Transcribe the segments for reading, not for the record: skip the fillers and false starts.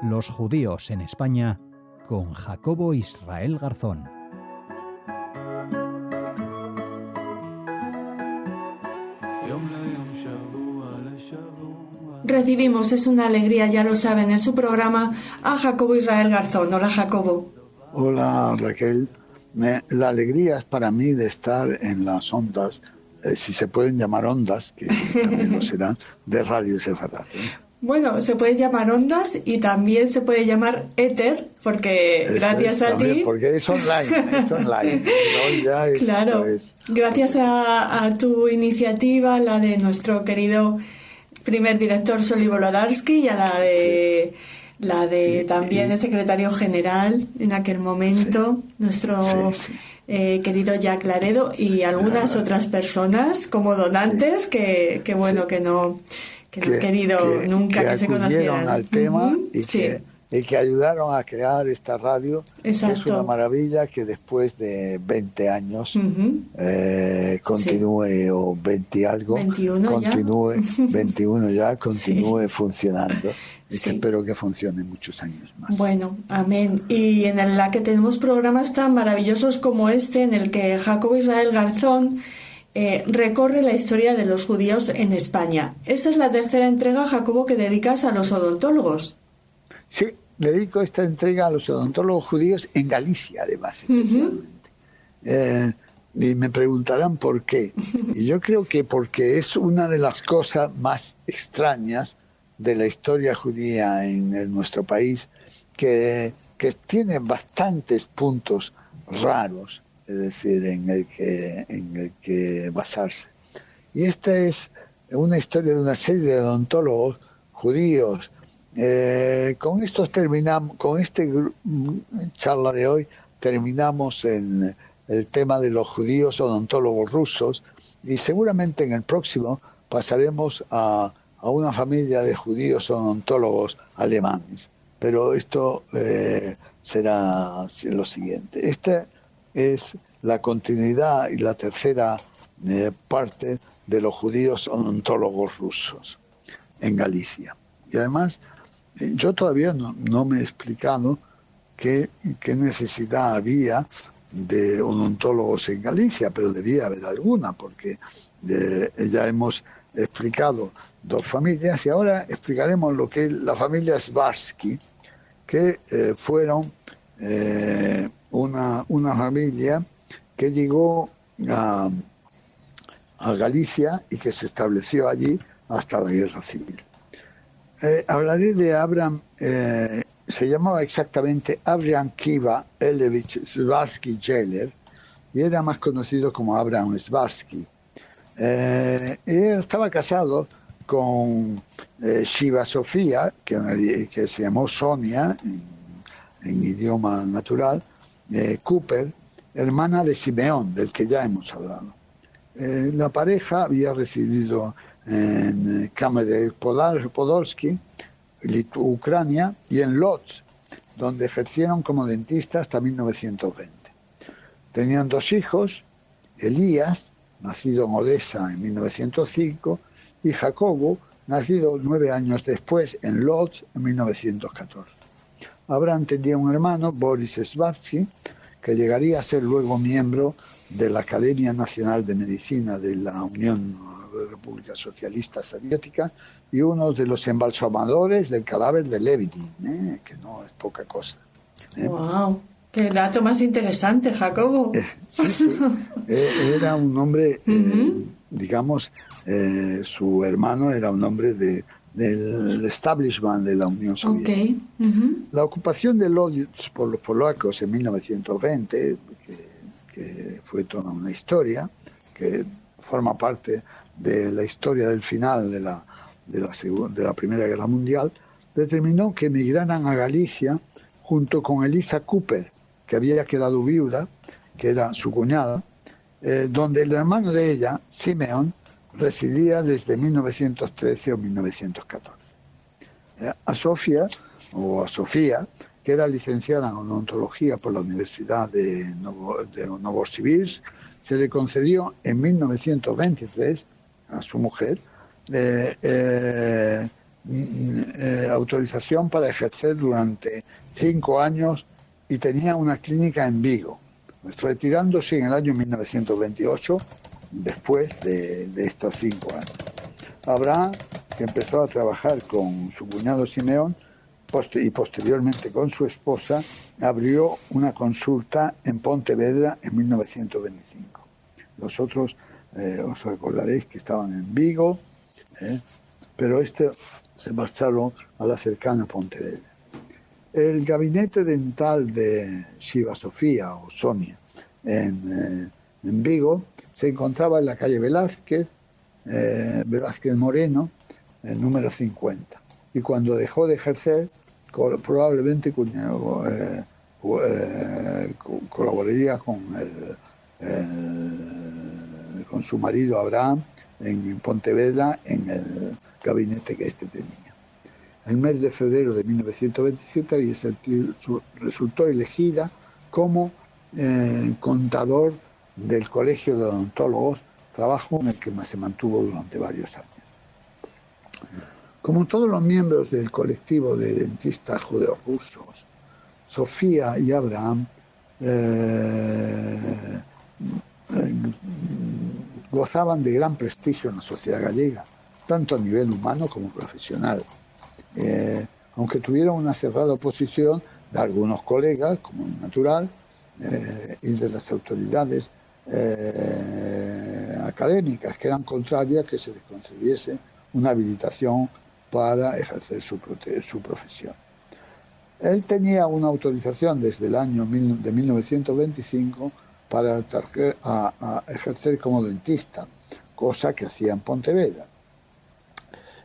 Los judíos en España con Jacobo Israel Garzón. Recibimos, es una alegría, ya lo saben, en su programa a Jacobo Israel Garzón. Hola, Jacobo. Hola, Raquel. La alegría es para mí de estar en las ondas, si se pueden llamar ondas, que también lo serán, de Radio Sefarad. Bueno, se puede llamar ondas y también se puede llamar éter, porque Eso gracias a ti... Porque es online. ¿No? Claro, gracias a tu iniciativa, la de nuestro querido primer director Soli Volodarsky y a la de también el secretario general en aquel momento, nuestro querido Jack Laredo y algunas otras personas como donantes que bueno, que no han querido nunca que se conocieran al tema y que ayudaron a crear esta radio. Exacto. Que es una maravilla que después de 20 años continúe, o 20 y algo, 21 continúe, ya. 21 ya, continúe funcionando. Y que espero que funcione muchos años más. Bueno, amén. Y en la que tenemos programas tan maravillosos como este, en el que Jacobo Israel Garzón recorre la historia de los judíos en España. Esta es la tercera entrega, Jacobo, que dedicas a los odontólogos. Sí, dedico esta entrega a los odontólogos judíos en Galicia, además, especialmente. Y me preguntarán por qué. Y yo creo que porque es una de las cosas más extrañas de la historia judía en nuestro país, que tiene bastantes puntos raros, es decir, en el que basarse. Y esta es una historia de una serie de odontólogos judíos. Con este charla de hoy terminamos en el tema de los judíos odontólogos rusos, y seguramente en el próximo pasaremos a una familia de judíos odontólogos alemanes. Pero esto será lo siguiente. Esta es la continuidad y la tercera parte de los judíos odontólogos rusos en Galicia. Y además, yo todavía no me he explicado qué necesidad había de odontólogos en Galicia, pero debía haber alguna, porque ya hemos explicado dos familias y ahora explicaremos lo que es la familia Svarsky, que fueron una familia que llegó a Galicia y que se estableció allí hasta la Guerra Civil. Hablaré de Abraham, se llamaba exactamente Abraham Kiva Elevich Svarsky Jeller y era más conocido como Abraham Svarsky. Él estaba casado con Shiva Sofía, que se llamó Sonia en idioma natural, Cooper, hermana de Simeón, del que ya hemos hablado. La pareja había residido en Kamenets-Podilsky, Ucrania, y en Lodz, donde ejercieron como dentistas hasta 1920. Tenían dos hijos, Elías, nacido en Odessa en 1905, y Jacobo, nacido 9 años después en Lodz en 1914. Abraham tenía un hermano, Boris Svarsky, que llegaría a ser luego miembro de la Academia Nacional de Medicina de la Unión República Socialista Soviética y uno de los embalsamadores del cadáver de Levitin, que no es poca cosa. ¡Wow! ¡Qué dato más interesante, Jacobo! Sí. Era un hombre, digamos, su hermano era un hombre del establishment de la Unión Soviética. La ocupación de Lodz por los polacos en 1920, que fue toda una historia, que forma parte de la historia del final de la Primera Guerra Mundial, determinó que emigraran a Galicia junto con Elisa Cooper, que había quedado viuda, que era su cuñada, donde el hermano de ella, Simeón, residía desde 1913 o 1914. A Sofía, que era licenciada en odontología por la Universidad de Novosibirsk, se le concedió en 1923 a su mujer autorización para ejercer durante 5 años y tenía una clínica en Vigo, retirándose en el año 1928, después de estos 5 años. Abraham, que empezó a trabajar con su cuñado Simeón y posteriormente con su esposa, abrió una consulta en Pontevedra en 1925. Los otros, os recordaréis que estaban en Vigo, pero se marcharon a la cercana Pontevedra. El gabinete dental de Shiva Sofía o Sonia en Vigo se encontraba en la calle Velázquez Moreno, número 50. Y cuando dejó de ejercer, probablemente colaboraría con su marido Abraham en Pontevedra, en el gabinete que tenía. En el mes de febrero de 1927 resultó elegida como contador del Colegio de Odontólogos, trabajo en el que se mantuvo durante varios años. Como todos los miembros del colectivo de dentistas judeorrusos, Sofía y Abraham gozaban de gran prestigio en la sociedad gallega, tanto a nivel humano como profesional. Aunque tuvieron una cerrada oposición de algunos colegas, como es natural, y de las autoridades académicas, que eran contrarias a que se les concediese una habilitación para ejercer su profesión. Él tenía una autorización desde el año de 1925 para ejercer como dentista, cosa que hacía en Pontevedra.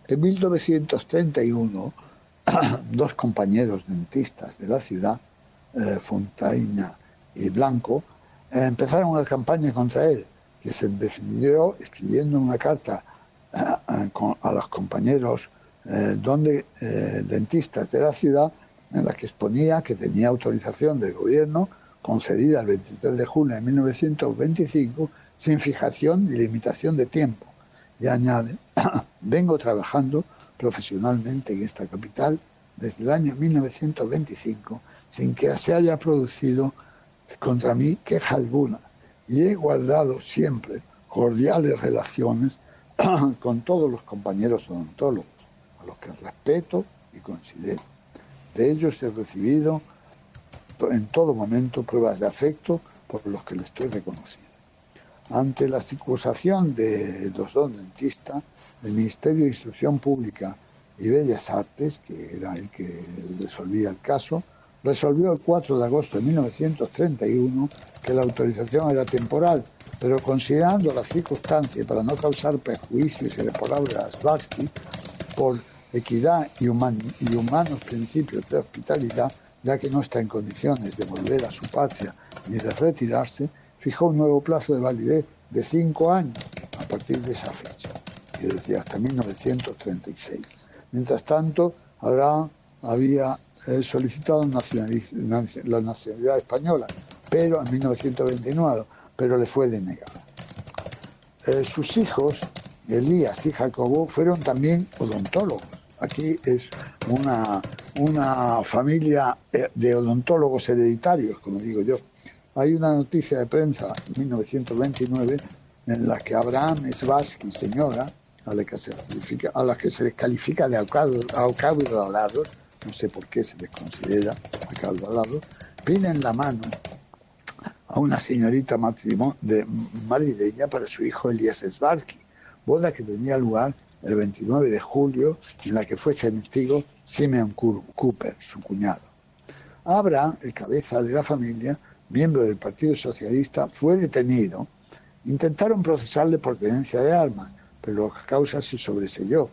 En 1931, dos compañeros dentistas de la ciudad, Fontaina y Blanco, empezaron una campaña contra él, que se defendió escribiendo una carta a los compañeros dentistas de la ciudad, en la que exponía que tenía autorización del gobierno concedida el 23 de junio de 1925 sin fijación ni limitación de tiempo. Y añade: vengo trabajando profesionalmente en esta capital desde el año 1925 sin que se haya producido contra mí queja alguna, y he guardado siempre cordiales relaciones con todos los compañeros odontólogos, a los que respeto y considero. De ellos he recibido en todo momento pruebas de afecto por los que les estoy reconocido. Ante la acusación de los dos dentistas, el Ministerio de Instrucción Pública y Bellas Artes, que era el que resolvía el caso, resolvió el 4 de agosto de 1931 que la autorización era temporal, pero considerando las circunstancias para no causar perjuicios irreparables a Svarsky, por equidad y humanos principios de hospitalidad, ya que no está en condiciones de volver a su patria ni de retirarse, fijó un nuevo plazo de validez de 5 años a partir de esa fecha, y desde hasta 1936. Mientras tanto, Abraham había solicitado la nacionalidad española, pero en 1929, pero le fue denegada. Sus hijos, Elías y Jacobo, fueron también odontólogos. Aquí es una familia de odontólogos hereditarios, como digo yo. Hay una noticia de prensa en 1929 en la que Abraham Svarsky, señora, a la que se les califica de acaudalados, no sé por qué se les considera acaudalados, piden la mano a una señorita madrileña para su hijo Elías Svarsky, boda que tenía lugar el 29 de julio, en la que fue testigo Simeon Cooper, su cuñado. Abraham, el cabeza de la familia, miembro del Partido Socialista, fue detenido. Intentaron procesarle por tenencia de armas, pero la causa se sobreseyó.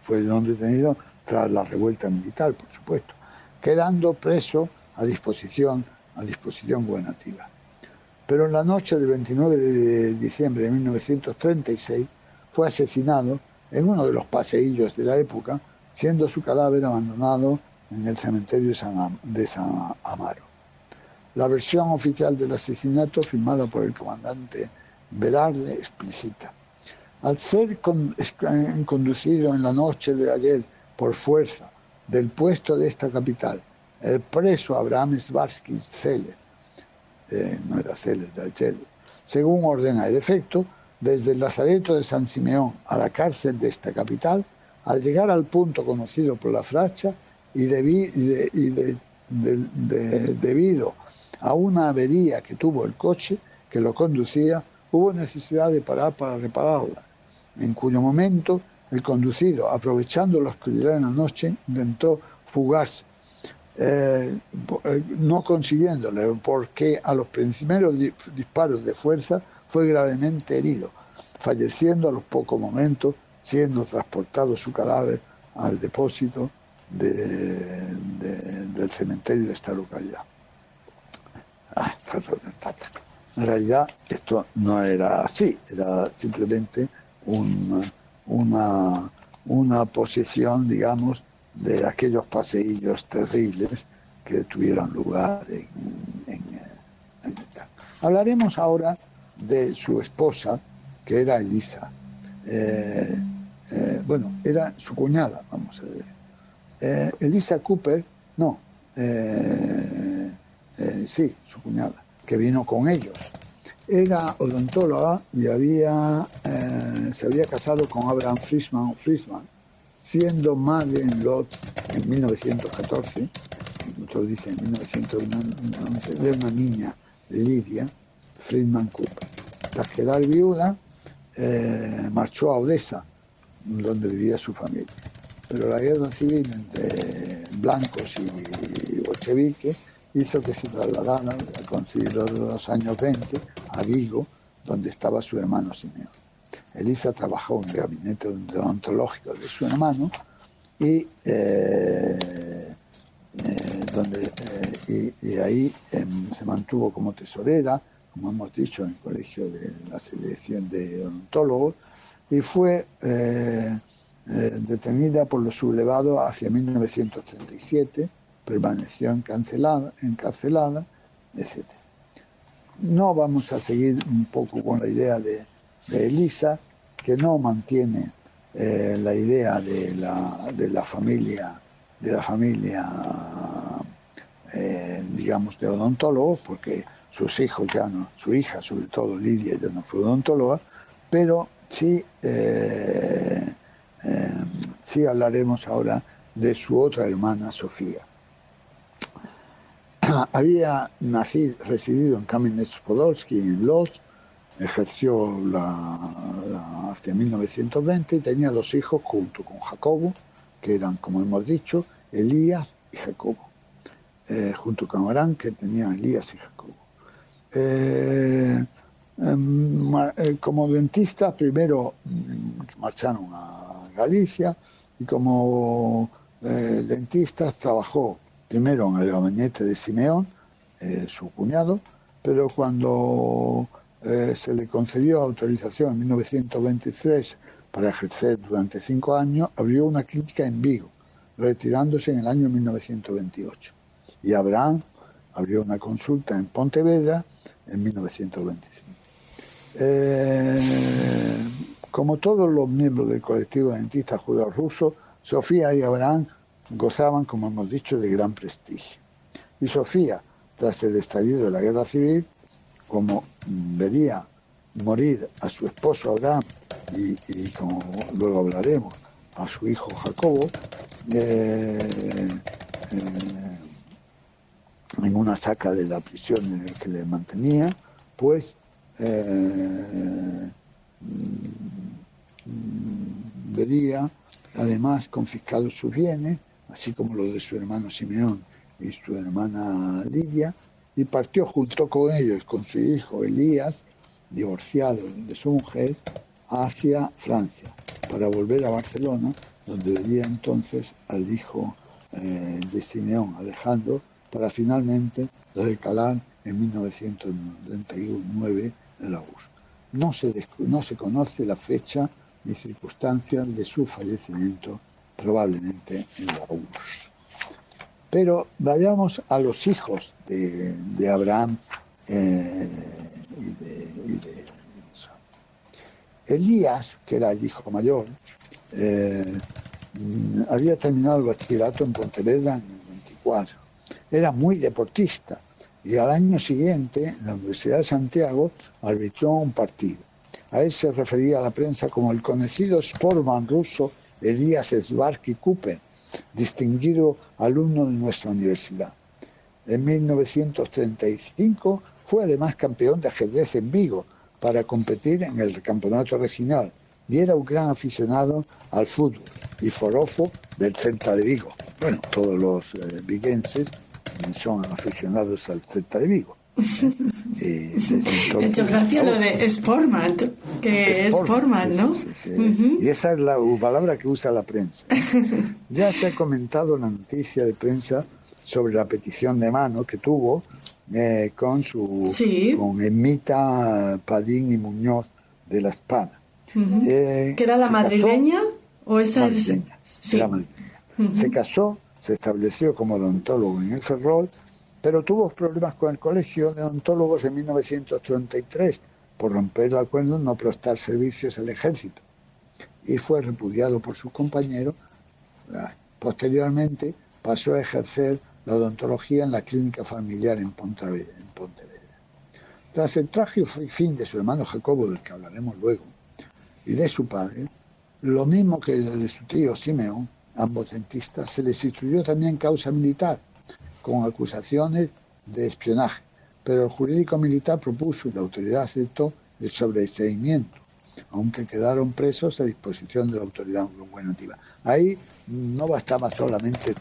Fue detenido tras la revuelta militar, por supuesto, quedando preso a disposición gubernativa. Pero en la noche del 29 de diciembre de 1936 fue asesinado en uno de los paseillos de la época, siendo su cadáver abandonado en el cementerio de San Amaro. La versión oficial del asesinato, firmada por el comandante Velarde, explicita: al ser conducido en la noche de ayer por fuerza del puesto de esta capital el preso Abraham Svarsky Celer, no era Celer, era Celer, según ordena el efecto, desde el Lazareto de San Simeón a la cárcel de esta capital, al llegar al punto conocido por la Fracha y debido a una avería que tuvo el coche que lo conducía, hubo necesidad de parar para repararla, en cuyo momento el conducido, aprovechando la oscuridad de la noche, intentó fugarse, no consiguiéndolo, porque a los primeros disparos de fuerza fue gravemente herido, falleciendo a los pocos momentos, siendo transportado su cadáver al depósito del cementerio de esta localidad. En realidad esto no era así, era simplemente una posesión, digamos, de aquellos paseillos terribles que tuvieron lugar en Hablaremos ahora de su esposa, que era Elisa. Bueno, era su cuñada, vamos a decir. Elisa Cooper, no, sí, su cuñada, que vino con ellos. Era odontóloga y se había casado con Abraham Friesman, siendo madre en Lot en 1914, muchos dicen en 1911, de una niña, Lydia Friedman Cooper. Tras quedar viuda, marchó a Odessa, donde vivía su familia. Pero la guerra civil entre blancos y bolcheviques hizo que se trasladara, a concilios de los años 20, a Vigo, donde estaba su hermano Simeón. Elisa trabajó en el gabinete odontológico de su hermano y ahí se mantuvo como tesorera, como hemos dicho, en el colegio de la selección de odontólogos, y fue detenida por los sublevados hacia 1937, permaneció encarcelada, etc. No vamos a seguir un poco con la idea de Elisa, que no mantiene la idea de la familia digamos, de odontólogos, porque sus hijos ya no, su hija sobre todo, Lidia, ya no fue odontóloga, pero sí hablaremos ahora de su otra hermana, Sofía. Había residido en Kamenets-Podolsky, en Lodz, ejerció hasta 1920 y tenía 2 hijos junto con Jacobo, que eran, como hemos dicho, Elías y Jacobo, junto con Abraham, que tenían Elías y Jacobo. Como dentista, primero marcharon a Galicia y como dentista trabajó primero en el gabinete de Simeón, su cuñado, pero cuando se le concedió autorización en 1923 para ejercer durante 5 años, abrió una clínica en Vigo, retirándose en el año 1928. Y Abraham abrió una consulta en Pontevedra en 1925. Como todos los miembros del colectivo de dentistas judíos rusos, Sofía y Abraham gozaban, como hemos dicho, de gran prestigio. Y Sofía, tras el estallido de la guerra civil, como vería morir a su esposo Abraham y como luego hablaremos, a su hijo Jacobo, en una saca de la prisión en la que le mantenía, pues vería además confiscados sus bienes, así como los de su hermano Simeón y su hermana Lidia, y partió junto con ellos, con su hijo Elías, divorciado de su mujer, hacia Francia, para volver a Barcelona, donde vería entonces al hijo de Simeón, Alejandro, para finalmente recalar en 1999 en la URSS. No se conoce la fecha ni circunstancias de su fallecimiento, probablemente en la URSS. Pero vayamos a los hijos de Abraham y de Elías, que era el hijo mayor, había terminado el bachillerato en Pontevedra en el 24. Era muy deportista y al año siguiente en la Universidad de Santiago arbitró un partido. A él se refería a la prensa como el conocido sportman ruso Elias Svarky Cooper, distinguido alumno de nuestra universidad. En 1935 fue además campeón de ajedrez en Vigo para competir en el campeonato regional y era un gran aficionado al fútbol y forofo del Celta de Vigo. Bueno, todos los viguenses son aficionados al Celta de Vigo. Entonces, gracias lo de Sportman, que es Sportman, ¿no? Sí. Y esa es la palabra que usa la prensa. Ya se ha comentado la noticia de prensa sobre la petición de mano que tuvo con Emita Padín y Muñoz de la Espada. ¿Que era la madrileña? ¿O esa madrileña, sí. Era madrileña. Se casó, se estableció como odontólogo en el Ferrol, pero tuvo problemas con el colegio de odontólogos en 1933 por romper el acuerdo de no prestar servicios al ejército. Y fue repudiado por sus compañeros. Posteriormente pasó a ejercer la odontología en la clínica familiar en Pontevedra. Tras el trágico fin de su hermano Jacobo, del que hablaremos luego, y de su padre, lo mismo que de su tío Simeón, ambos dentistas, se les instruyó también causa militar, con acusaciones de espionaje, pero el jurídico militar propuso y la autoridad aceptó el sobreseimiento, aunque quedaron presos a disposición de la autoridad gubernativa. Ahí no bastaba solamente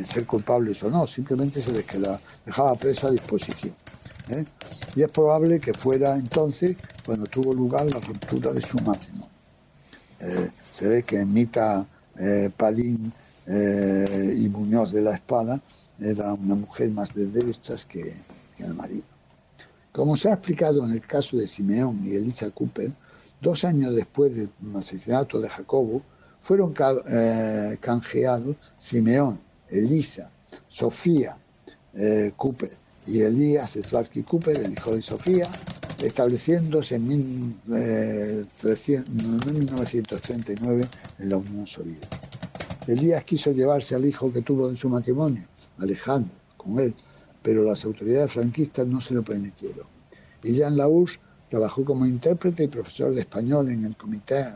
ser culpables o no, simplemente se les dejaba presos a disposición. Y es probable que fuera entonces cuando tuvo lugar la ruptura de su matrimonio. Se ve que Emita Padín y Muñoz de la Espada era una mujer más de derechas que el marido. Como se ha explicado en el caso de Simeón y Elisa Cooper, 2 años después del asesinato de Jacobo, fueron canjeados Simeón, Elisa, Sofía Cooper y Elías Svarky Cooper, el hijo de Sofía, estableciéndose en 1939 en la Unión Soviética. Elías quiso llevarse al hijo que tuvo de su matrimonio, Alejandro, con él, pero las autoridades franquistas no se lo permitieron. Y ya en la URSS trabajó como intérprete y profesor de español en el Comité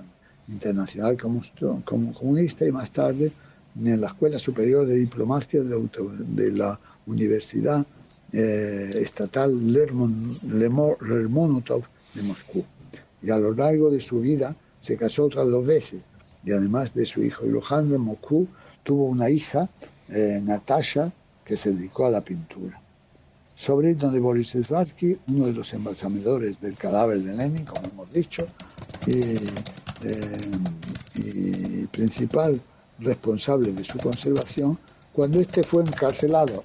Internacional Comunista y más tarde en la Escuela Superior de Diplomacia de la Universidad Estatal Lermonotov de Moscú. Y a lo largo de su vida se casó otras 2 veces. Y además de su hijo Alejandro, en Moscú tuvo una hija, Natasha, que se dedicó a la pintura. Sobrino de Boris Svarky, uno de los embalsamadores del cadáver de Lenin, como hemos dicho, y principal responsable de su conservación, cuando este fue encarcelado,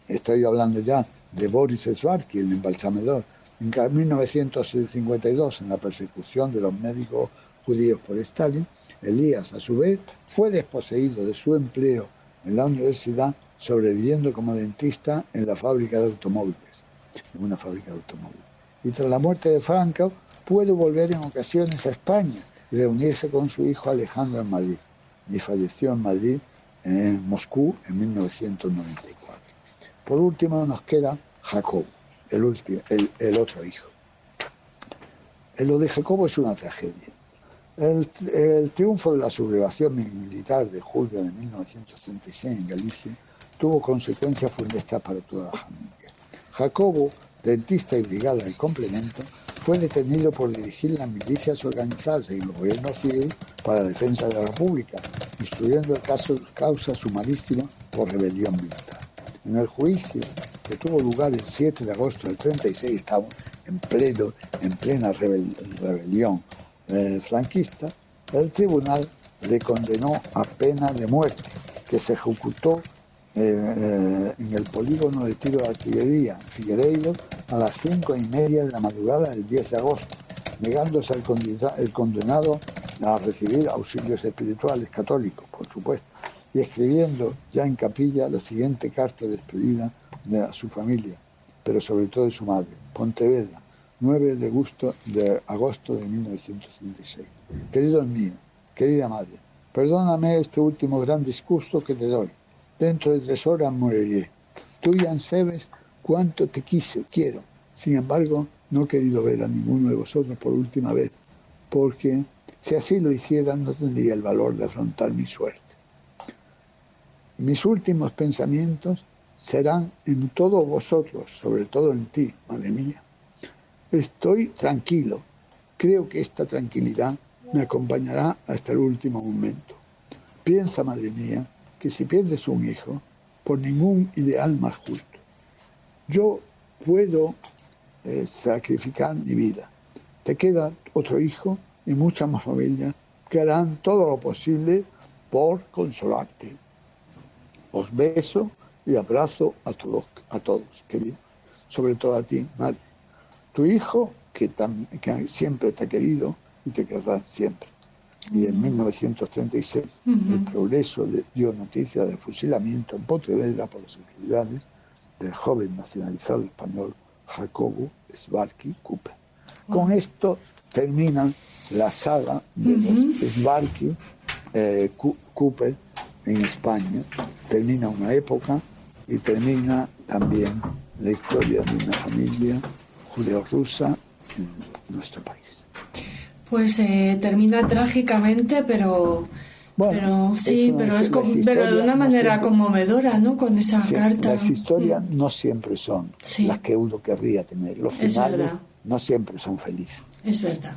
estoy hablando ya de Boris Svarky, el embalsamador, en 1952, en la persecución de los médicos judíos por Stalin, Elías, a su vez, fue desposeído de su empleo en la universidad, sobreviviendo como dentista en una fábrica de automóviles. Y tras la muerte de Franco, pudo volver en ocasiones a España y reunirse con su hijo Alejandro en Madrid. Y falleció en Madrid, en Moscú, en 1994. Por último nos queda Jacobo, el otro hijo. Lo de Jacobo es una tragedia. El triunfo de la sublevación militar de julio de 1936 en Galicia tuvo consecuencias funestas para toda la familia. Jacobo, dentista y brigada de complemento, fue detenido por dirigir las milicias organizadas y el gobierno civil para la defensa de la República, instruyendo el causa sumarísima por rebelión militar. En el juicio, que tuvo lugar el 7 de agosto del 36, estamos en plena rebelión franquista, el tribunal le condenó a pena de muerte, que se ejecutó en el polígono de tiro de artillería Figueiredo a las 5:30 de la madrugada del 10 de agosto, negándose el condenado a recibir auxilios espirituales católicos, por supuesto, y escribiendo ya en capilla la siguiente carta de despedida de su familia, pero sobre todo de su madre, Pontevedra, 9 de agosto de 1936. Queridos míos, querida madre, perdóname este último gran discurso que te doy. Dentro de 3 horas moriré. Tú ya sabes cuánto te quiero. Sin embargo, no he querido ver a ninguno de vosotros por última vez, porque si así lo hiciera no tendría el valor de afrontar mi suerte. Mis últimos pensamientos serán en todos vosotros, sobre todo en ti, madre mía. Estoy tranquilo. Creo que esta tranquilidad me acompañará hasta el último momento. Piensa, madre mía, que si pierdes un hijo, por ningún ideal más justo. Yo puedo sacrificar mi vida. Te queda otro hijo y muchas más familias que harán todo lo posible por consolarte. Os beso y abrazo a todos, queridos. Sobre todo a ti, madre. Tu hijo, que siempre te ha querido y te querrá siempre. Y en 1936 el Progreso dio noticia del fusilamiento en Pontevedra por las autoridades del joven nacionalizado español Jacobo Svarky Cooper. Con esto termina la saga de los Svarky Cooper en España. Termina una época y termina también la historia de una familia judeo-rusa en nuestro país. Pues termina trágicamente, pero sí, pero de una manera conmovedora, ¿no? Con esa carta. Las historias no siempre son las que uno querría tener. Los finales no siempre son felices. Es verdad.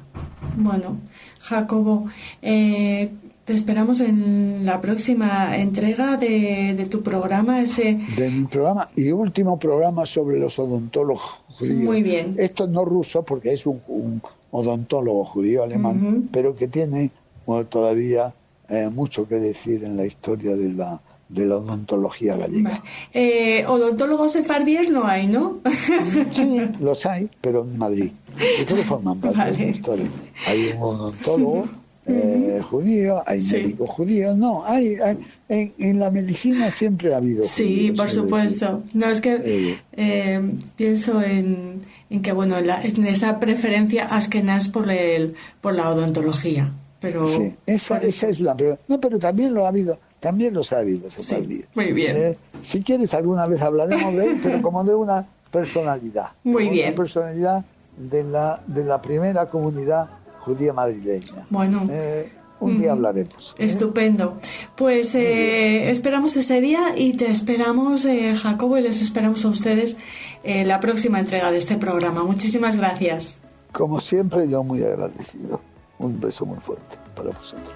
Bueno, Jacobo, te esperamos en la próxima entrega de tu programa. De mi programa y último programa sobre los odontólogos judíos. Muy bien. Esto no ruso porque es un odontólogo judío alemán, pero que tiene todavía mucho que decir en la historia de la odontología gallega. Odontólogos sefardíes no hay, ¿no? Sí, los hay, pero en Madrid. Y todos forman parte de la historia. Hay un odontólogo judío, hay médicos judíos, no, hay en la medicina siempre ha habido judíos. Sí, por supuesto. No, es que pienso en que, bueno, en esa preferencia askenaz por la odontología. Pero sí, esa es la preferencia. No, pero también lo ha habido. También los ha habido. Sí, muy bien. Si quieres, alguna vez hablaremos de él, pero como de una personalidad. Muy bien. Una personalidad de la primera comunidad judía madrileña. Bueno. Un día hablaremos. Estupendo. Pues esperamos ese día y te esperamos, Jacobo, y les esperamos a ustedes la próxima entrega de este programa. Muchísimas gracias. Como siempre, yo muy agradecido. Un beso muy fuerte para vosotros.